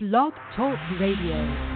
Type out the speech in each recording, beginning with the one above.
Blog Talk Radio.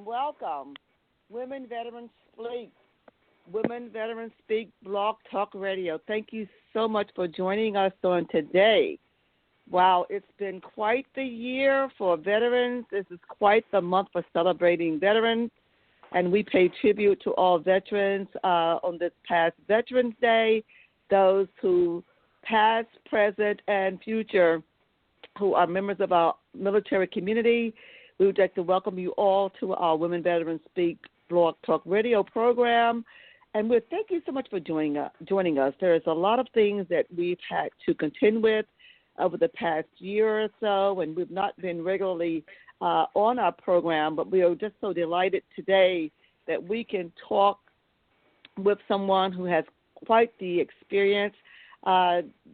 Welcome. Women Veterans Speak. Women Veterans Speak Blog Talk Radio. Thank you so much for joining us on today. Wow, it's been quite the year for veterans. This is quite the month for celebrating veterans, and we pay tribute to all veterans on this past Veterans Day, those who past, present, and future who are members of our military community. We would like to welcome you all to our Women Veterans Speak Blog Talk Radio program. And we thank you so much for joining us. There is a lot of things that we've had to contend with over the past year or so, and we've not been regularly on our program, but we are just so delighted today that we can talk with someone who has quite the experience.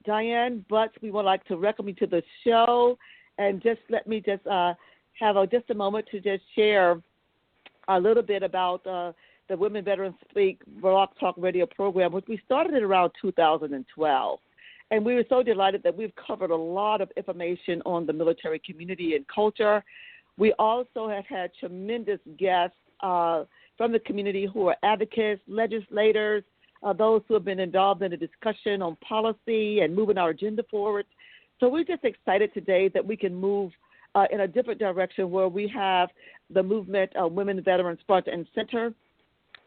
Diane Butts, we would like to welcome you to the show, and just let me just have just a moment to just share a little bit about the Women Veterans Speak Blog Talk Radio program, which we started in around 2012. And we were so delighted that we've covered a lot of information on the military community and culture. We also have had tremendous guests from the community who are advocates, legislators, those who have been involved in the discussion on policy and moving our agenda forward. So we're just excited today that we can move in a different direction where we have the movement of Women Veterans Front and Center,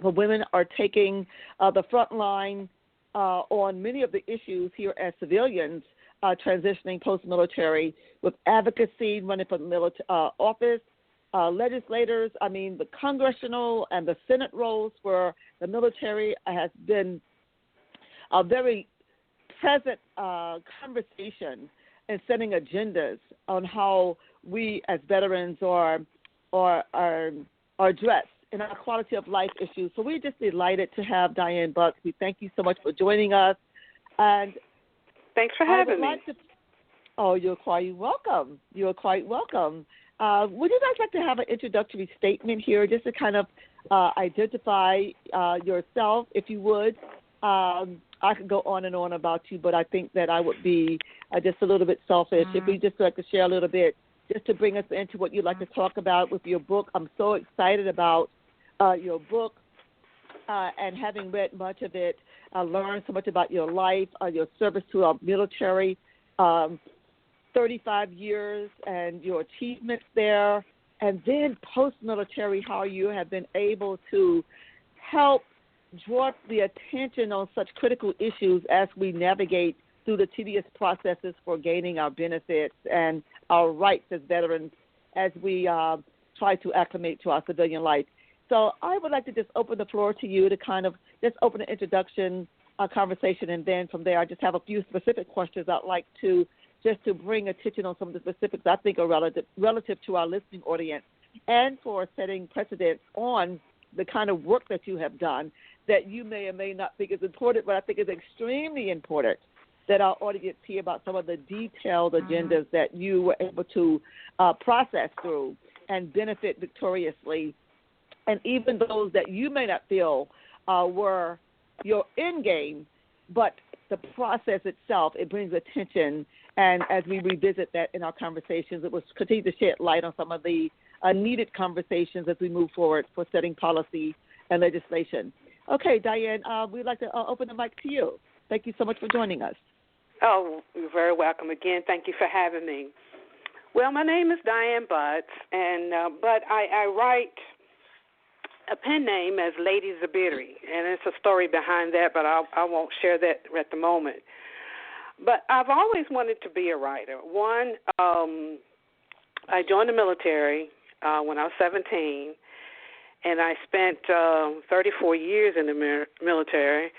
where women are taking the front line on many of the issues here as civilians transitioning post-military with advocacy, running for office, legislators, the congressional and the Senate roles where the military has been a very present conversation and setting agendas on how we as veterans are addressed in our quality of life issues. So we're just delighted to have Diane Butts. We thank you so much for joining us. And thanks for having me. You're quite welcome. You're quite welcome. Would you guys like to have an introductory statement here, just to kind of identify yourself, if you would? I could go on and on about you, but I think that I would be just a little bit selfish. If we just like to share a little bit, just to bring us into what you'd like to talk about with your book. I'm so excited about your book and having read much of it, learned so much about your life, your service to our military, 35 years and your achievements there, and then post-military, how you have been able to help draw the attention on such critical issues as we navigate through the tedious processes for gaining our benefits and our rights as veterans as we try to acclimate to our civilian life. So I would like to just open the floor to you to kind of just open an introduction conversation, and then from there I just have a few specific questions I'd like to just to bring attention on some of the specifics I think are relative to our listening audience, and for setting precedents on the kind of work that you have done that you may or may not think is important, but I think is extremely important that our audience hear about some of the detailed agendas that you were able to process through and benefit victoriously, and even those that you may not feel were your end game, but the process itself, it brings attention And as we revisit that in our conversations, it will continue to shed light on some of the needed conversations as we move forward for setting policy and legislation. Okay, Diane, we'd like to open the mic to you. Thank you so much for joining us. Oh, you're very welcome again. Thank you for having me. Well, my name is Diane Butts, but I write a pen name as Lady Zabiri, and it's a story behind that, but I won't share that at the moment. But I've always wanted to be a writer. One, I joined the military when I was 17, and I spent 34 years in the military.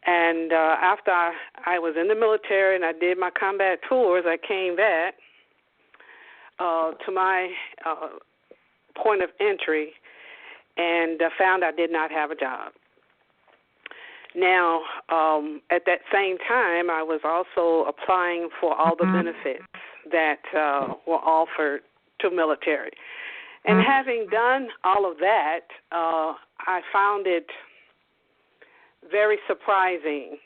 And after I was in the military and I did my combat tours, I came back to my point of entry and found I did not have a job. Now, at that same time, I was also applying for all the benefits that were offered to military. And having done all of that, I found it very surprising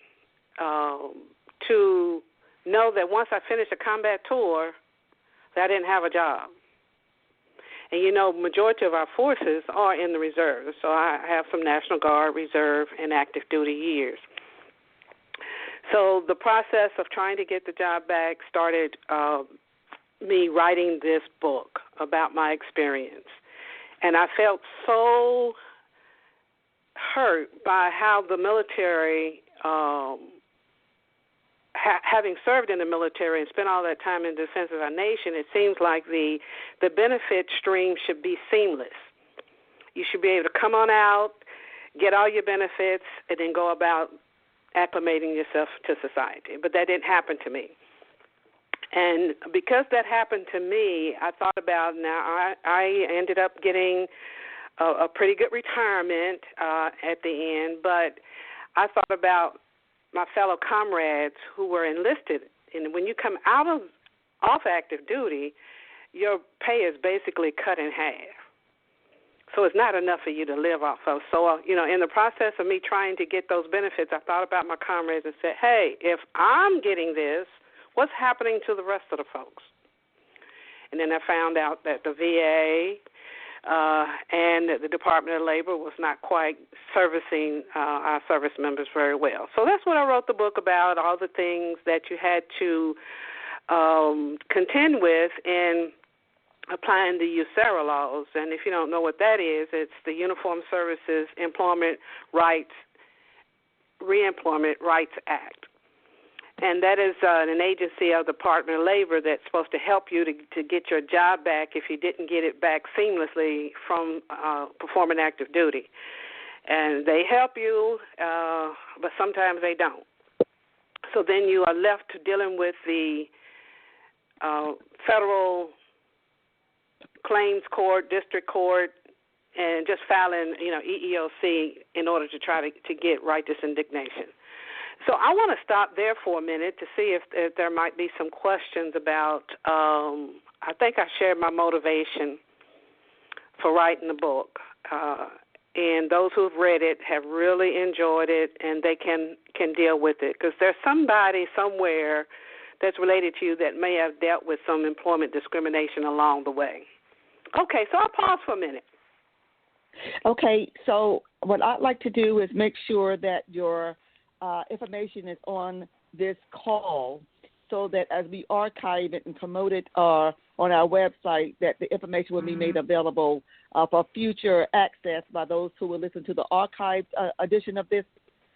to know that once I finished a combat tour, that I didn't have a job. And, you know, majority of our forces are in the reserves. So I have some National Guard, Reserve, and active duty years. So the process of trying to get the job back started me writing this book about my experience. And I felt so hurt by how the military, having served in the military and spent all that time in defense of our nation, it seems like the benefit stream should be seamless. You should be able to come on out, get all your benefits, and then go about acclimating yourself to society. But that didn't happen to me. And because that happened to me, I thought about, now I ended up getting a pretty good retirement at the end, but I thought about my fellow comrades who were enlisted. And when you come off active duty, your pay is basically cut in half. So it's not enough for you to live off of. So, in the process of me trying to get those benefits, I thought about my comrades and said, hey, if I'm getting this, what's happening to the rest of the folks? And then I found out that the VA and the Department of Labor was not quite servicing our service members very well. So that's what I wrote the book about, all the things that you had to contend with in applying the USERRA laws. And if you don't know what that is, it's the Uniformed Services Employment Rights Reemployment Rights Act. And that is an agency of the Department of Labor that's supposed to help you to get your job back if you didn't get it back seamlessly from performing active duty. And they help you, but sometimes they don't. So then you are left dealing with the federal claims court, district court, and just filing, EEOC in order to try to get righteous indignation. So I want to stop there for a minute to see if there might be some questions about, I think I shared my motivation for writing the book. And those who have read it have really enjoyed it, and they can deal with it. Because there's somebody somewhere that's related to you that may have dealt with some employment discrimination along the way. Okay, so I'll pause for a minute. Okay, so what I'd like to do is make sure that your information is on this call so that as we archive it and promote it on our website, that the information will be made available for future access by those who will listen to the archived edition of this.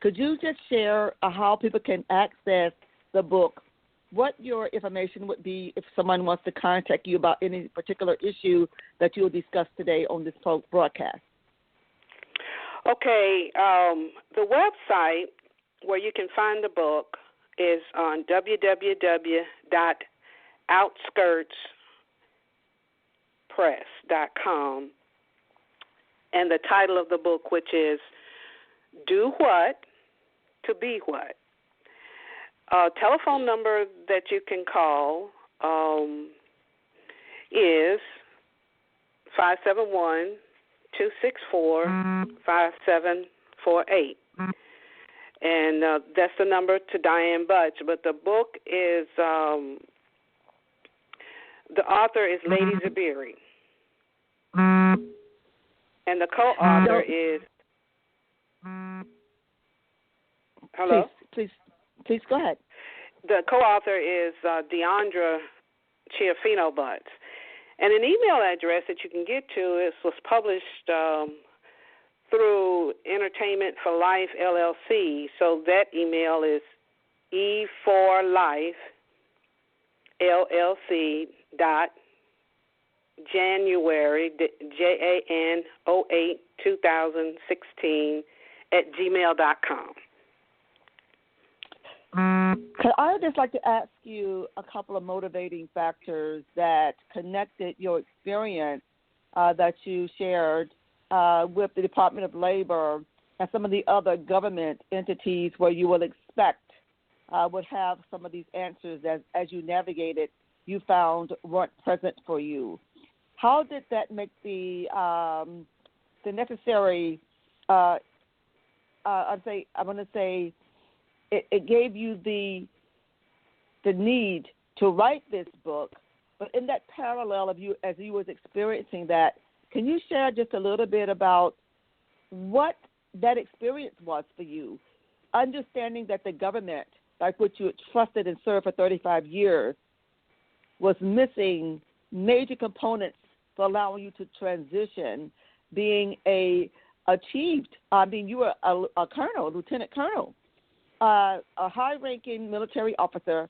Could you just share how people can access the book, what your information would be if someone wants to contact you about any particular issue that you'll discuss today on this broadcast? Okay, the website where you can find the book is on www.outskirtspress.com, and the title of the book, which is Do What to Be What. Telephone number that you can call is 571-264-5748. And that's the number to Diane Butts. But the book is The author is Lady Zabiri. And the co-author is... Hello? Please go ahead. The co-author is Deandra Chiafino Butts. And an email address that you can get to was published through Entertainment for Life, LLC. So that email is E4Life, LLC, January, Jan08, 2016 @gmail.com. I would just like to ask you a couple of motivating factors that connected your experience that you shared with the Department of Labor and some of the other government entities where you will expect would have some of these answers as you navigated, you found weren't present for you. How did that make the necessary? It gave you the need to write this book, but in that parallel of you as you was experiencing that, can you share just a little bit about what that experience was for you, understanding that the government, like what you had trusted and served for 35 years, was missing major components for allowing you to transition, being you were a colonel, a lieutenant colonel, a high-ranking military officer.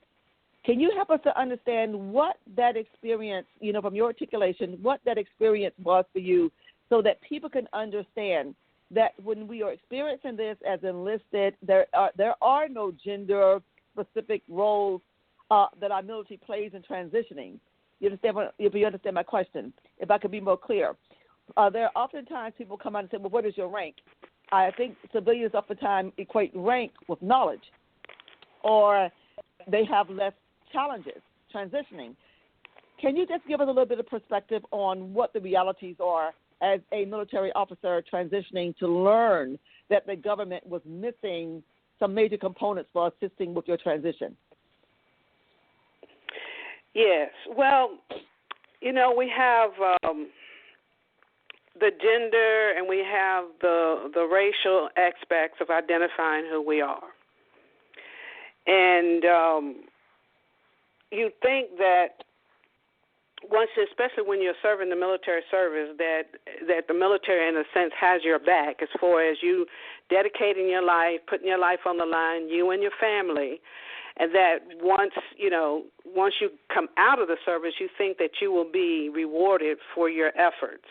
Can you help us to understand what that experience, from your articulation, what that experience was for you so that people can understand that when we are experiencing this as enlisted, there are no gender-specific roles that our military plays in transitioning. If you understand my question, if I could be more clear. There are oftentimes people come out and say, well, what is your rank? I think civilians oftentimes equate rank with knowledge, or they have less challenges transitioning. Can you just give us a little bit of perspective on what the realities are as a military officer transitioning to learn that the government was missing some major components for assisting with your transition? Yes. Well, we have the gender and we have the racial aspects of identifying who we are. And you think that especially when you're serving the military service, that the military, in a sense, has your back as far as you dedicating your life, putting your life on the line, you and your family, and that once you come out of the service, you think that you will be rewarded for your efforts.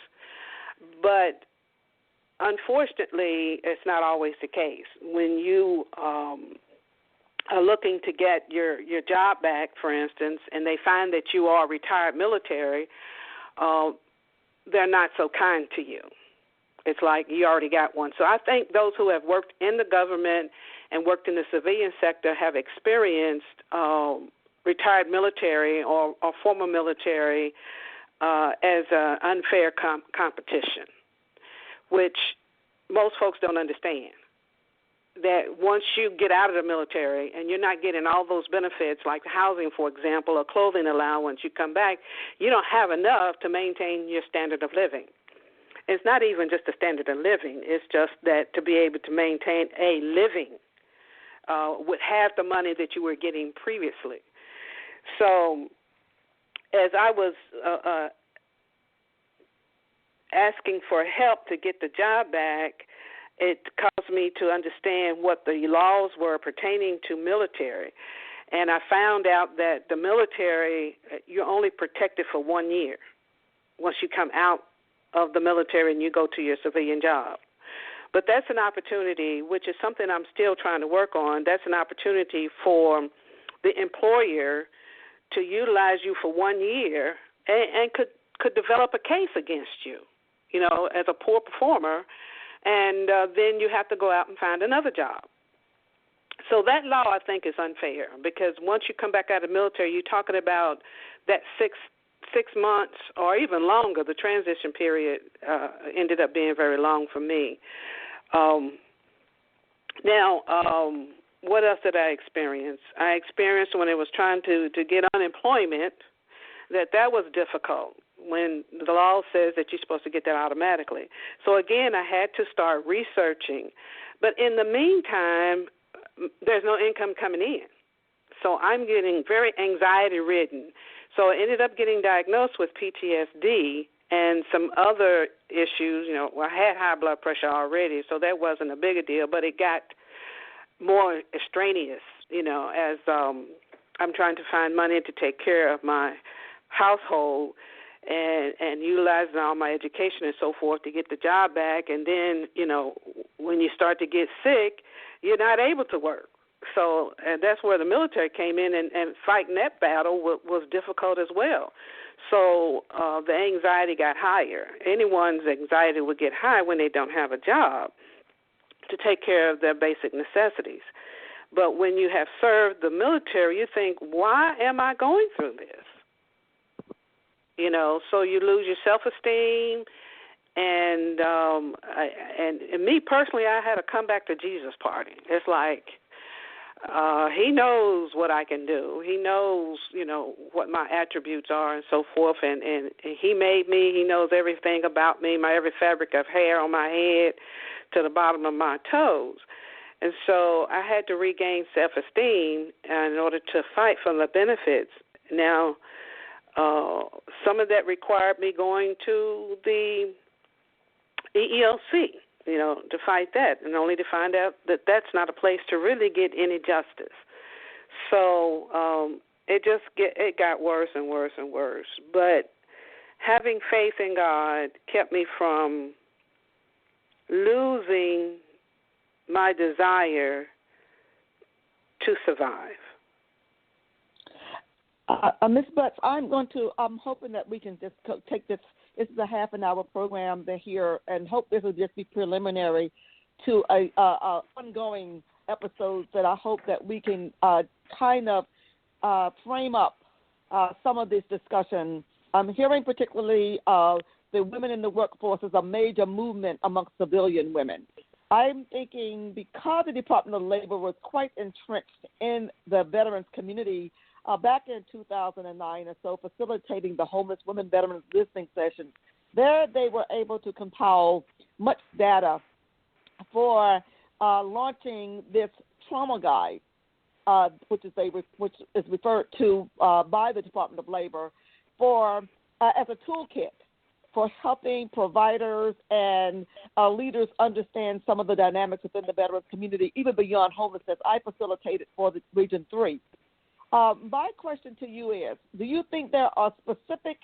But unfortunately, it's not always the case. When you are looking to get your job back, for instance, and they find that you are retired military, they're not so kind to you. It's like you already got one. So I think those who have worked in the government and worked in the civilian sector have experienced retired military or former military as an unfair competition, which most folks don't understand. That once you get out of the military and you're not getting all those benefits like housing, for example, or clothing allowance, you come back, you don't have enough to maintain your standard of living. It's not even just the standard of living. It's just that to be able to maintain a living with half the money that you were getting previously. So as I was asking for help to get the job back, it caused me to understand what the laws were pertaining to military. And I found out that the military, you're only protected for 1 year once you come out of the military and you go to your civilian job. But that's an opportunity, which is something I'm still trying to work on. That's an opportunity for the employer to utilize you for 1 year and could develop a case against you, as a poor performer. And then you have to go out and find another job. So that law, I think, is unfair because once you come back out of the military, you're talking about that six months or even longer. The transition period ended up being very long for me. What else did I experience? I experienced when I was trying to get unemployment that was difficult when the law says that you're supposed to get that automatically. So, again, I had to start researching. But in the meantime, there's no income coming in. So I'm getting very anxiety-ridden. So I ended up getting diagnosed with PTSD and some other issues. I had high blood pressure already, so that wasn't a bigger deal, but it got more extraneous, as I'm trying to find money to take care of my household and utilizing all my education and so forth to get the job back. And then, when you start to get sick, you're not able to work. So and that's where the military came in, and fighting that battle was difficult as well. So the anxiety got higher. Anyone's anxiety would get high when they don't have a job to take care of their basic necessities. But when you have served the military, you think, why am I going through this? So you lose your self-esteem. And me personally, I had a come back to Jesus party. It's like he knows what I can do. He knows, what my attributes are and so forth. And he made me. He knows everything about me, my every fabric of hair on my head to the bottom of my toes. And so I had to regain self-esteem in order to fight for the benefits. Now, some of that required me going to the EEOC, to fight that, and only to find out that that's not a place to really get any justice. So it got worse and worse and worse. But having faith in God kept me from losing my desire to survive. Ms. Butts, I'm hoping that we can just take this. This is a half-an-hour program here, and hope this will just be preliminary to a ongoing episodes that I hope that we can kind of frame up some of this discussion. I'm hearing particularly the women in the workforce is a major movement amongst civilian women. I'm thinking because the Department of Labor was quite entrenched in the veterans community back in 2009 or so, facilitating the Homeless Women Veterans Listening Sessions. There they were able to compile much data for launching this trauma guide, which is referred to by the Department of Labor for as a toolkit for helping providers and leaders understand some of the dynamics within the veterans community, even beyond homelessness. I facilitated for the Region 3. My question to you is, do you think there are specific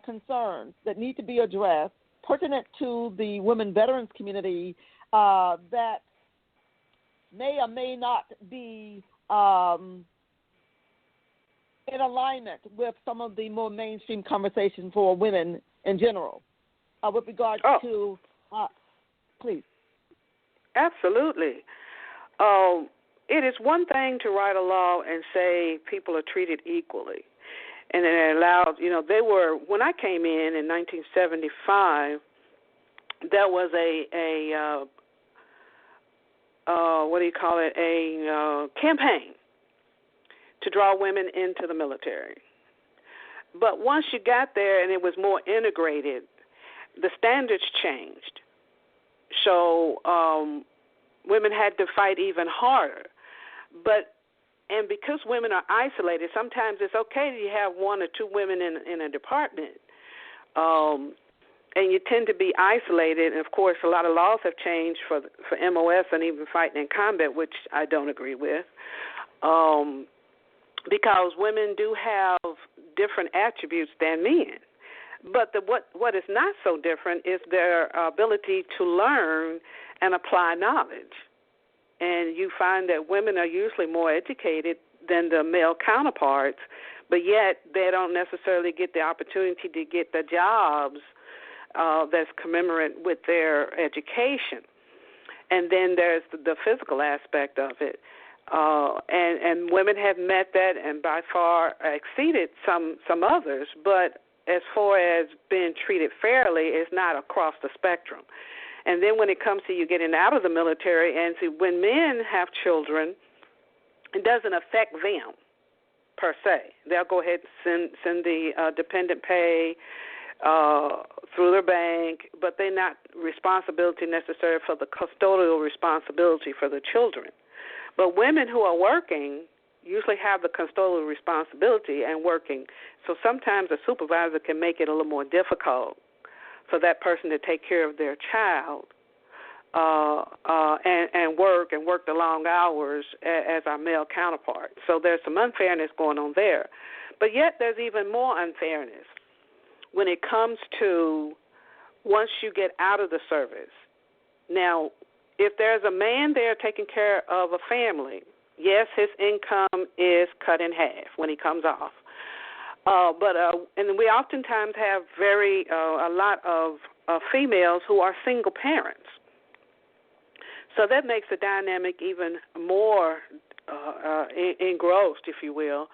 concerns that need to be addressed pertinent to the women veterans community that may or may not be in alignment with some of the more mainstream conversation for women in general with regard to, please. Absolutely. It is one thing to write a law and say people are treated equally. And it allowed, when I came in 1975, there was a campaign to draw women into the military. But once you got there and it was more integrated, the standards changed. So women had to fight even harder. And because women are isolated, sometimes it's okay that you have one or two women in a department, and you tend to be isolated. And, of course, a lot of laws have changed for MOS and even fighting in combat, which I don't agree with, because women do have different attributes than men. But what is not so different is their ability to learn and apply knowledge. And you find that women are usually more educated than the male counterparts, but yet they don't necessarily get the opportunity to get the jobs that's commensurate with their education. And then there's the physical aspect of it. And women have met that and by far exceeded some others, but as far as being treated fairly, it's not across the spectrum. And then when it comes to you getting out of the military, and see, when men have children, it doesn't affect them. per se. They'll go ahead and send the dependent pay through their bank, but they're not responsibility necessary for the custodial responsibility for the children. But women who are working usually have the custodial responsibility and working. So sometimes a supervisor can make it a little more difficult for that person to take care of their child and work the long hours as our male counterpart. So there's some unfairness going on there. But yet there's even more unfairness when it comes to once you get out of the service. Now, if there's a man there taking care of a family, yes, his income is cut in half when he comes off. And we oftentimes have a lot of females who are single parents. So that makes the dynamic even more engrossed, if you will.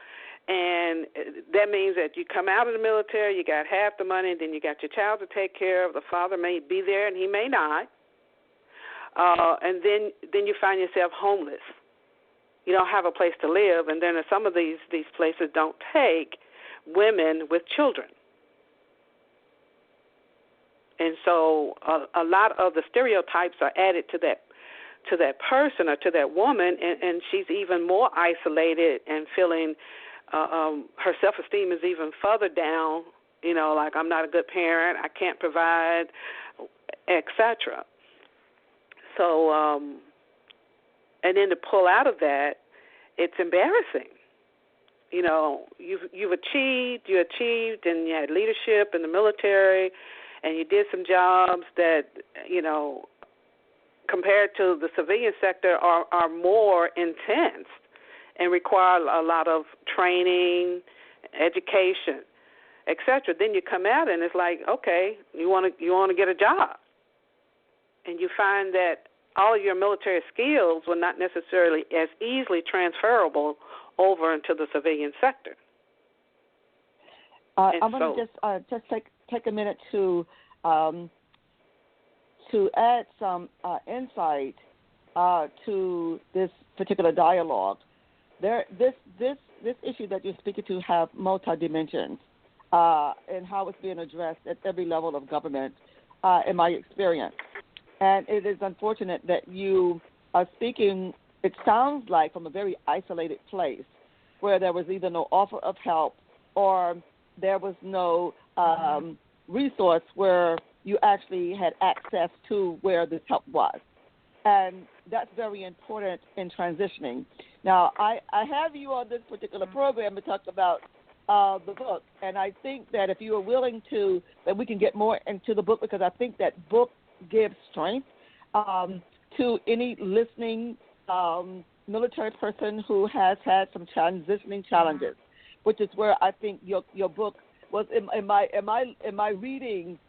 And that means that you come out of the military, you got half the money, then you got your child to take care of. The father may be there and he may not. And then you find yourself homeless. You don't have a place to live, and then some of these places don't take women with children. And so a lot of the stereotypes are added to that person or to that woman, and she's even more isolated and feeling her self-esteem is even further down, like I'm not a good parent, I can't provide, etc. So, and then to pull out of that, it's embarrassing. You achieved, and you had leadership in the military, and you did some jobs that, compared to the civilian sector are more intense and require a lot of training, education, etc. Then you come out and it's like, okay, you want to get a job, and you find that all of your military skills were not necessarily as easily transferable over into the civilian sector. I'm going to just take a minute to add some insight to this particular dialogue. This issue that you're speaking to have multi-dimensions and how it's being addressed at every level of government, in my experience. And it is unfortunate that you are speaking, it sounds like, from a very isolated place where there was either no offer of help or there was no resource where you actually had access to where this help was. And that's very important in transitioning. Now, I have you on this particular program to talk about the book, and I think that if you are willing to, that we can get more into the book, because I think that book gives strength to any listening military person who has had some transitioning challenges, which is where I think your book was in my reading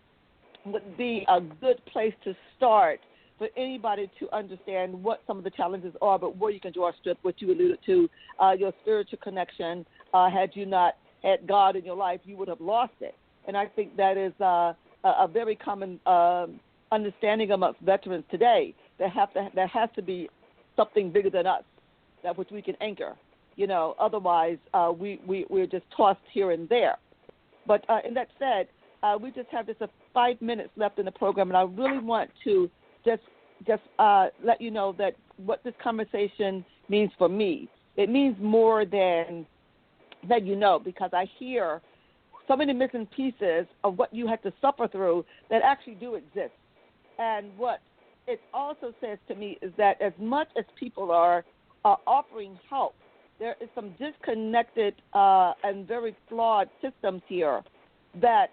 would be a good place to start for anybody to understand what some of the challenges are, but where you can draw a strip, what you alluded to, your spiritual connection. Had you not had God in your life, you would have lost it. And I think that is a very common understanding amongst veterans today. There has to be something bigger than us, that which we can anchor. Otherwise we're just tossed here and there. But in that said, we just have 5 minutes left in the program, and I really want to just let you know that what this conversation means for me. It means more than because I hear so many missing pieces of what you had to suffer through that actually do exist. And what it also says to me is that as much as people are offering help, there is some disconnected and very flawed systems here that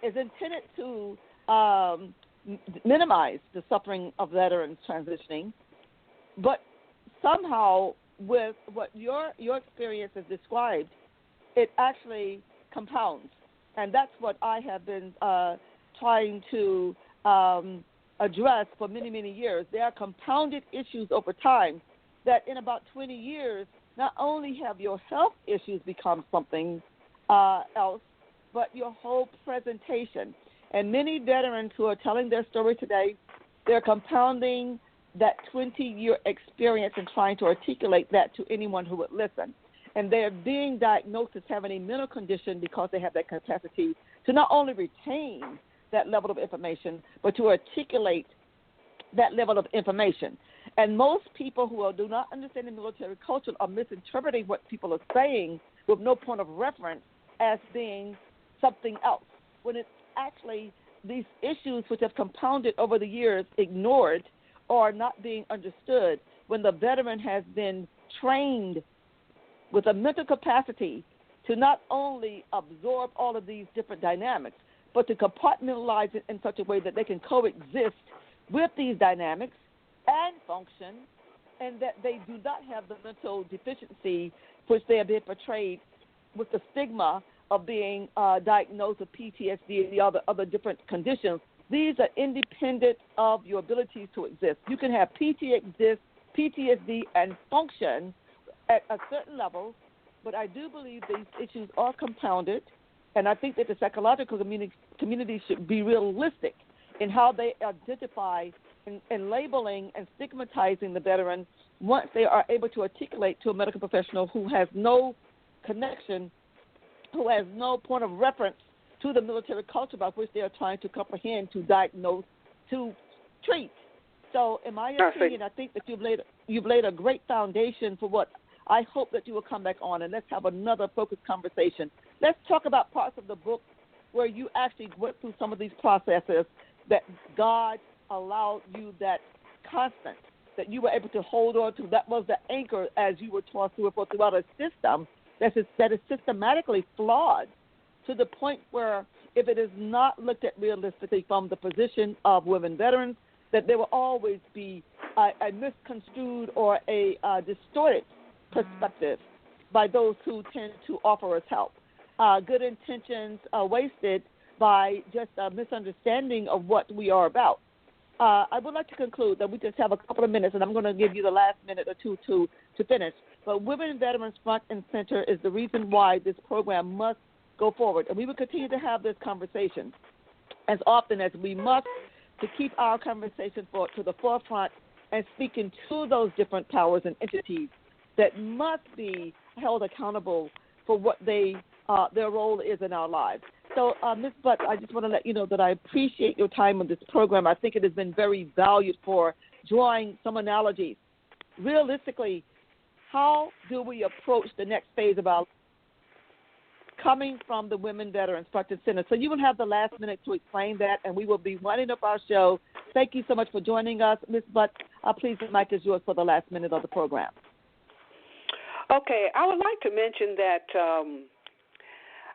is intended to minimize the suffering of veterans transitioning, but somehow with what your experience has described, it actually compounds. And that's what I have been trying to address for many, many years. There are compounded issues over time that in about 20 years, not only have your health issues become something else, but your whole presentation. And many veterans who are telling their story today, they're compounding that 20-year experience and trying to articulate that to anyone who would listen. and they're being diagnosed as having a mental condition because they have that capacity to not only retain that level of information, but to articulate that level of information. And most people who do not understand the military culture are misinterpreting what people are saying with no point of reference as being something else, when it's actually these issues which have compounded over the years, ignored, or not being understood, when the veteran has been trained with a mental capacity to not only absorb all of these different dynamics, but to compartmentalize it in such a way that they can coexist with these dynamics and function, and that they do not have the mental deficiency which they have been portrayed with the stigma of being diagnosed with PTSD and the other different conditions. These are independent of your abilities to exist. You can have PTSD and function at a certain level, but I do believe these issues are compounded, and I think that the psychological community should be realistic in how they identify and labeling and stigmatizing the veteran once they are able to articulate to a medical professional who has no connection, who has no point of reference to the military culture by which they are trying to comprehend, to diagnose, to treat. So in my opinion, I think that you've laid a great foundation for what I hope that you will come back on, and let's have another focused conversation. Let's talk about parts of the book where you actually went through some of these processes that God allowed you that constant, that you were able to hold on to. That was the anchor as you were tossed throughout a system that is systematically flawed to the point where if it is not looked at realistically from the position of women veterans, that there will always be a misconstrued or a distorted perspective by those who tend to offer us help. Good intentions are wasted by just a misunderstanding of what we are about. I would like to conclude that we just have a couple of minutes, and I'm going to give you the last minute or two to finish. But Women and Veterans Front and Center is the reason why this program must go forward. And we will continue to have this conversation as often as we must to keep our conversation to the forefront and speaking to those different powers and entities that must be held accountable for what their role is in our lives. So, Ms. Butt, I just want to let you know that I appreciate your time on this program. I think it has been very valued for drawing some analogies. Realistically, how do we approach the next phase of our coming from the Women Veterans Front and Center? So you will have the last minute to explain that, and we will be winding up our show. Thank you so much for joining us. Ms. Butt, please, the mic is yours for the last minute of the program. Okay, I would like to mention that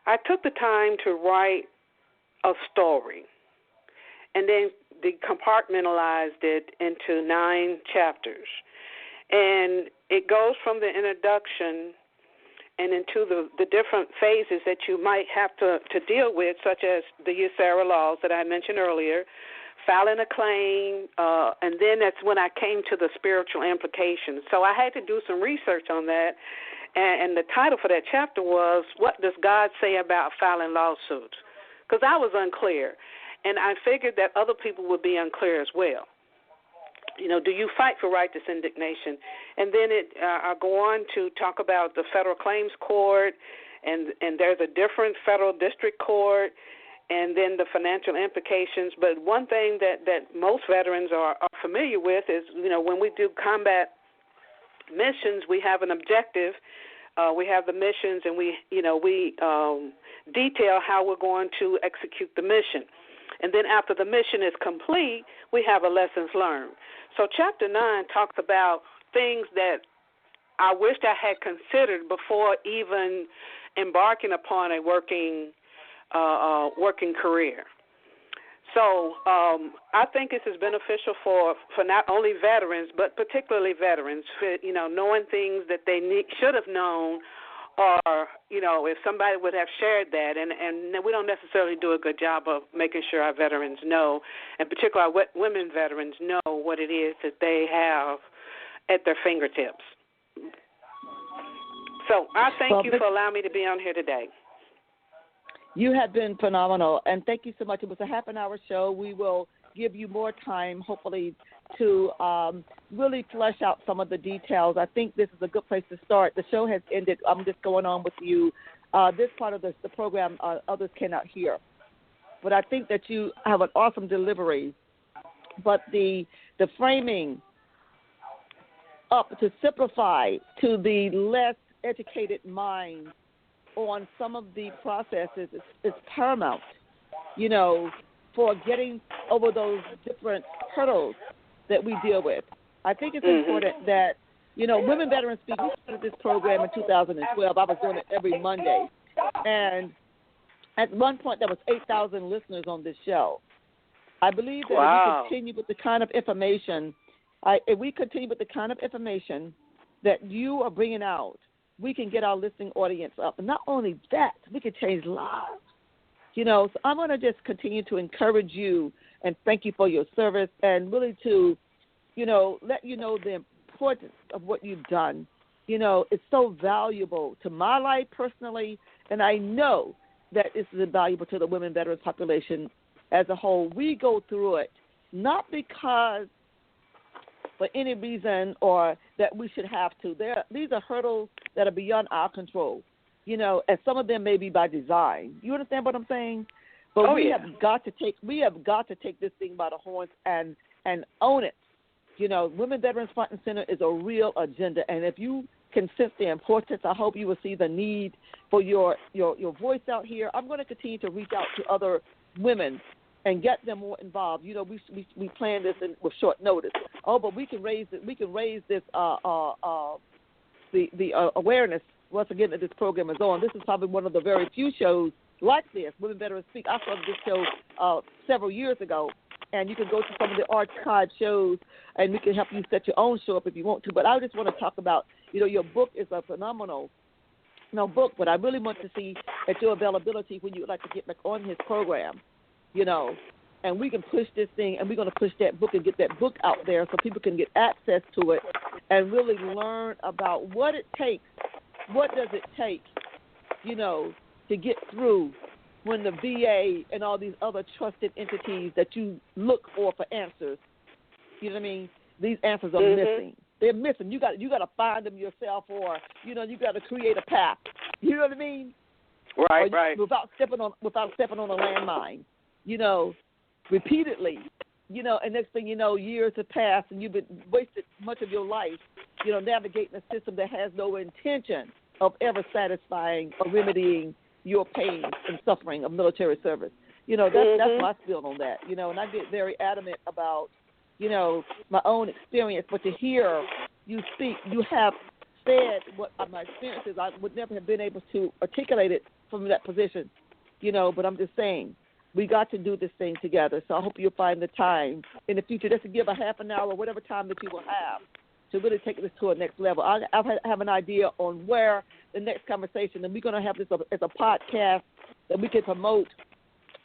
I took the time to write a story and then compartmentalized it into 9 chapters. And it goes from the introduction and into the different phases that you might have to deal with, such as the USERRA laws that I mentioned earlier, filing a claim, and then that's when I came to the spiritual implications. So I had to do some research on that, and the title for that chapter was, What Does God Say About Filing Lawsuits? Because I was unclear, and I figured that other people would be unclear as well. You know, do you fight for righteous indignation? And then I go on to talk about the federal claims court, and there's a different federal district court, and then the financial implications. But one thing that most veterans are familiar with is, you know, when we do combat missions, we have an objective. We have the missions, and we detail how we're going to execute the mission. And then after the mission is complete, we have a lessons learned. So Chapter 9 talks about things that I wished I had considered before even embarking upon a working career. So I think this is beneficial for not only veterans, but particularly veterans, for, you know, knowing things that they should have known, or, you know, if somebody would have shared that. And we don't necessarily do a good job of making sure our veterans know, and particularly our women veterans know what it is that they have at their fingertips. So I thank you for allowing me to be on here today. You have been phenomenal, and thank you so much. It was a half-an-hour show. We will give you more time, hopefully, to really flesh out some of the details. I think this is a good place to start. The show has ended. I'm just going on with you. This part of the program, others cannot hear. But I think that you have an awesome delivery. But the framing up to simplify to the less educated mind on some of the processes is paramount, for getting over those different hurdles that we deal with. I think it's important that, Women Veterans Speak, we started this program in 2012. I was doing it every Monday. And at one point, there was 8,000 listeners on this show. I believe that if we continue with the kind of information, that you are bringing out, we can get our listening audience up. And not only that, we can change lives. So I'm going to just continue to encourage you and thank you for your service and really to, let you know the importance of what you've done. It's so valuable to my life personally, and I know that this is valuable to the women veterans population as a whole. We go through it not because for any reason or that we should have to. These are hurdles that are beyond our control, and some of them may be by design. You understand what I'm saying? But we have got to take this thing by the horns and own it. Women Veterans Front and Center is a real agenda, and if you can sense the importance, I hope you will see the need for your voice out here. I'm going to continue to reach out to other women and get them more involved. We planned this with short notice. But we can raise it. We can raise this the awareness once again that this program is on. This is probably one of the very few shows like this. Women Veterans Speak. I started this show several years ago, and you can go to some of the archived shows, and we can help you set your own show up if you want to. But I just want to talk about, your book is a phenomenal book, but I really want to see at your availability when you would like to get back on his program, and we can push this thing, and we're going to push that book and get that book out there so people can get access to it and really learn about what it takes. What does it take, to get through when the VA and all these other trusted entities that you look for answers, you know what I mean? These answers are missing. They're missing. You got to find them yourself, or you got to create a path. You know what I mean? Right. Without stepping on a landmine, repeatedly, and next thing you know, years have passed and you've been wasted much of your life, navigating a system that has no intention of ever satisfying or remedying your pain and suffering of military service. That's my spiel on that. And I get very adamant about, my own experience. But to hear you speak, you have said what my experience is. I would never have been able to articulate it from that position, but I'm just saying, we got to do this thing together. So I hope you'll find the time in the future just to give a half an hour or whatever time that you will have to really take this to a next level. I have an idea on where the next conversation, and we're going to have this as a podcast that we can promote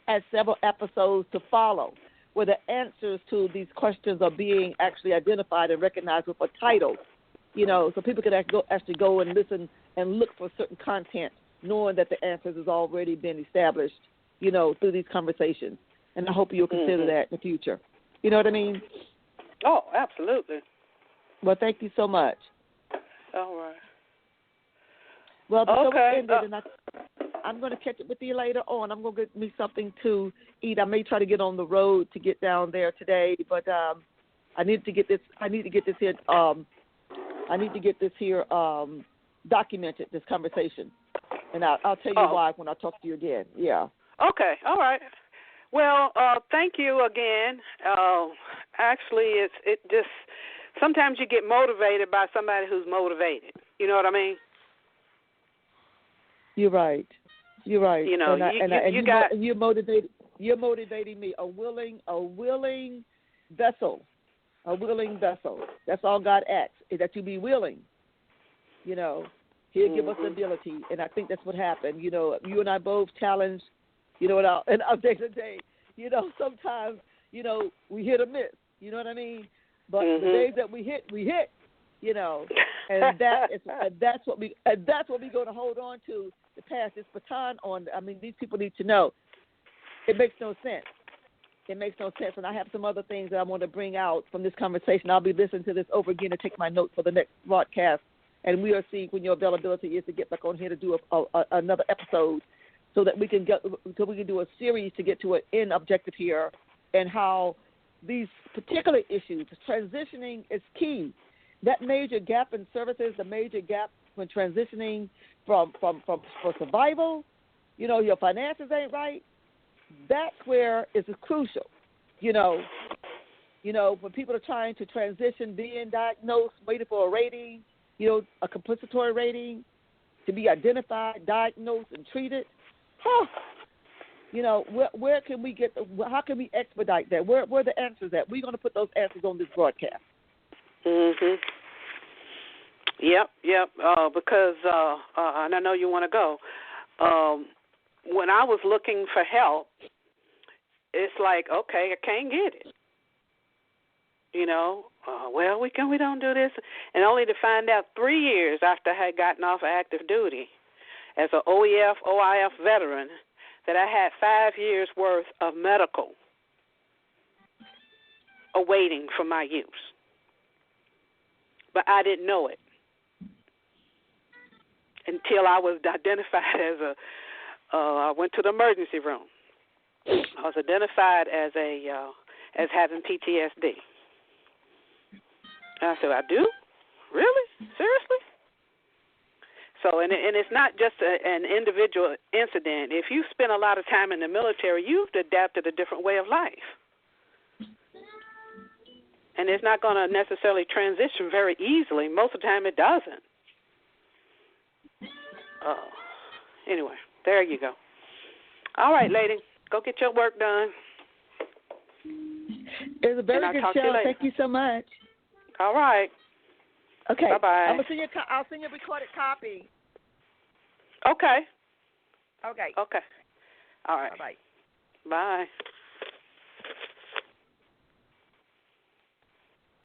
as several episodes to follow, where the answers to these questions are being actually identified and recognized with a title, so people can actually go and listen and look for certain content, knowing that the answers has already been established, through these conversations. And I hope you'll consider that in the future. You know what I mean? Oh, absolutely. Well, thank you so much. All right. Well, the show ended, and I'm going to catch up with you later on. I'm going to get me something to eat. I may try to get on the road to get down there today, but I need to get this here documented, this conversation, and I'll tell you why when I talk to you again. Yeah. Okay. All right. Well, thank you again. Actually, it just sometimes you get motivated by somebody who's motivated. You know what I mean? You're right. You're motivated. You're motivating me. A willing vessel. That's all God asks, is that you be willing. He'll give us the ability, and I think that's what happened. You and I both challenged. In our day to day. Sometimes we hit or miss. You know what I mean? But the days that we hit. And that's what we're going to hold on to pass this baton on. I mean, these people need to know. It makes no sense it makes no sense. And I have some other things that I want to bring out from this conversation. I'll be listening to this over again and take my notes for the next broadcast. And we'll see when your availability is to get back on here to do another episode, so that we can do a series to get to an end objective here, and how these particular issues, transitioning is key. That major gap in services, the major gap when transitioning for survival, your finances ain't right. That's where it's crucial. When people are trying to transition, being diagnosed, waiting for a rating, a compensatory rating, to be identified, diagnosed, and treated. Where can we get? How can we expedite that? Where are the answers at? We're going to put those answers on this broadcast. Mhm. Yep. Because and I know you want to go. When I was looking for help, it's like, okay, I can't get it. Well, we don't do this, and only to find out 3 years after I had gotten off of active duty as an OEF, OIF veteran, that I had 5 years worth of medical awaiting for my use. But I didn't know it until I was identified as I went to the emergency room. I was identified as as having PTSD. And I said, I do? Really? Seriously? So, and it's not just an individual incident. If you spend a lot of time in the military, you've adapted a different way of life. And it's not going to necessarily transition very easily. Most of the time it doesn't. Anyway, there you go. All right, lady, go get your work done. It was a very good show. Thank you so much. All right. Okay. Bye-bye. I'll send you a recorded copy. Okay. Okay. All right. Bye-bye. Bye.